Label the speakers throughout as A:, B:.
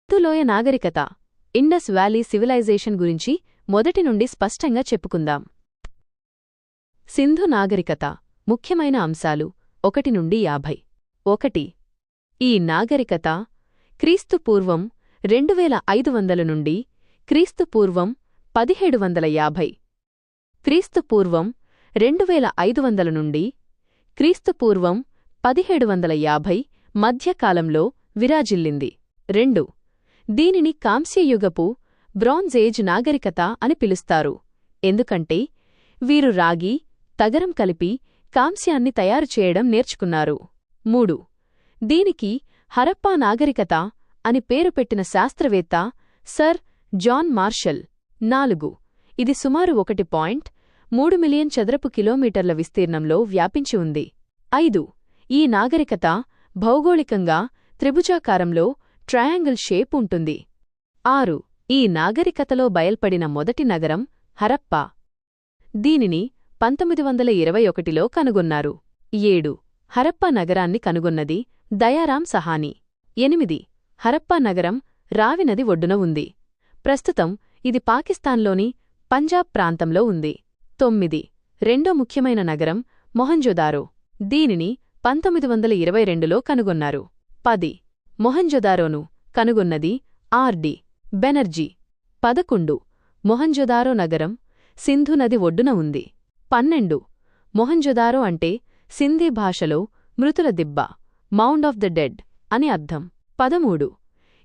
A: సింధులోయ నాగరికత Indus valley civilisation గురించి మొదటి నుండి స్పష్టంగా చెప్పుకుందాం. సింధు నాగరికత ముఖ్యమైన అంశాలు 1 నుండి 50. 1. ఈ నాగరికత క్రీస్తుపూర్వం 2500 నుండి క్రీస్తుపూర్వం 1750, క్రీస్తుపూర్వం 2500 నుండి క్రీస్తుపూర్వం 1750 మధ్యకాలంలో విరాజిల్లింది. 2. దీనిని కాంస్యయుగపు బ్రాంజ్ ఏజ్ నాగరికత అని పిలుస్తారు, ఎందుకంటే వీరు రాగి, తగరం కలిపి కాంస్యాన్ని తయారుచేయడం నేర్చుకున్నారు. 3. దీనికి హరప్పా నాగరికత అని పేరు పెట్టిన శాస్త్రవేత్త సర్ జాన్ మార్షల్. 4. ఇది సుమారు 1.3 మిలియన్ చదరపు కిలోమీటర్ల విస్తీర్ణంలో వ్యాపించి ఉంది. 5. ఈ నాగరికత భౌగోళికంగా త్రిభుజాకారంలో ట్రయాంగిల్ షేప్ ఉంటుంది. 6. ఈ నాగరికతలో బయల్పడిన మొదటి నగరం హరప్పా. దీనిని 1921లో కనుగొన్నారు. 7. హరప్పా నగరాన్ని కనుగొన్నది దయారాం సహానీ. 8. హరప్పా నగరం రావి నది ఒడ్డున ఉంది. ప్రస్తుతం ఇది పాకిస్తాన్లోని పంజాబ్ ప్రాంతంలో ఉంది. 9. రెండో ముఖ్యమైన నగరం మొహంజొదారో. దీనిని 1922లో కనుగొన్నారు. 10. మొహంజొదారోను కనుగొన్నది ఆర్.డి. బెనర్జీ. 11. మొహంజొదారో నగరం సింధు నది ఒడ్డున ఉంది. 12. మొహంజొదారో అంటే సింధీ భాషలో మృతుల దిబ్బ, మౌండ్ ఆఫ్ ద డెడ్ అని అర్థం. 13.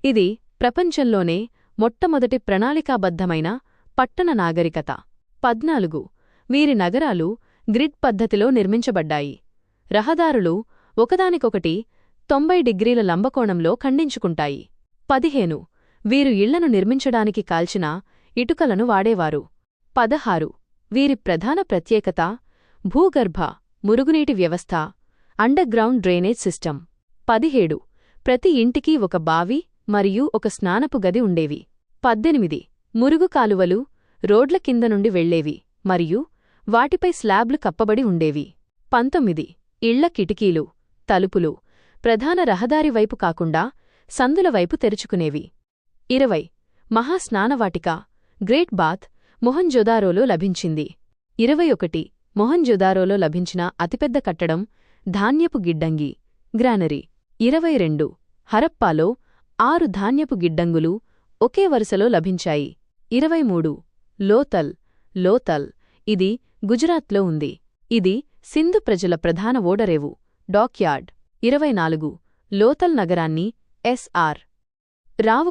A: ఇది ప్రపంచంలోనే మొట్టమొదటి ప్రణాళికాబద్ధమైన పట్టణ నాగరికత. 14. వీరి నగరాలు గ్రిడ్ పద్ధతిలో నిర్మించబడ్డాయి. రహదారులు ఒకదానికొకటి 90 డిగ్రీల లంబకోణంలో ఖండించుకుంటాయి. 15. వీరు ఇళ్లను నిర్మించడానికి కాల్చిన ఇటుకలను వాడేవారు. 16. వీరి ప్రధాన ప్రత్యేకత భూగర్భ మురుగునీటి వ్యవస్థ, అండర్గ్రౌండ్ డ్రైనేజ్ సిస్టమ్. 17. ప్రతి ఇంటికి ఒక బావి మరియు ఒక స్నానపు గది ఉండేవి. 18. మురుగు కాలువలు రోడ్ల కింద నుండి వెళ్లేవి మరియు వాటిపై స్లాబ్లు కప్పబడి ఉండేవి. 19. ఇళ్ల కిటికీలు, తలుపులు ప్రధాన రహదారి వైపు కాకుండా సందుల వైపు తెరుచుకునేవి. 20. మహాస్నానవాటిక గ్రేట్ బాత్ మొహంజొదారోలో లభించింది. 21. మొహంజొదారోలో లభించిన అతిపెద్ద కట్టడం ధాన్యపు గిడ్డంగి, గ్రానరీ. 22. హరప్పాలో 6 ధాన్యపు గిడ్డంగులు ఒకే వరుసలో లభించాయి. 23. లోతల్ ఇది గుజరాత్లో ఉంది. ఇది సింధు ప్రజల ప్రధాన ఓడరేవు, డాక్యార్డ్. 24. లోతల్ నగరాన్ని ఎస్.ఆర్. రావు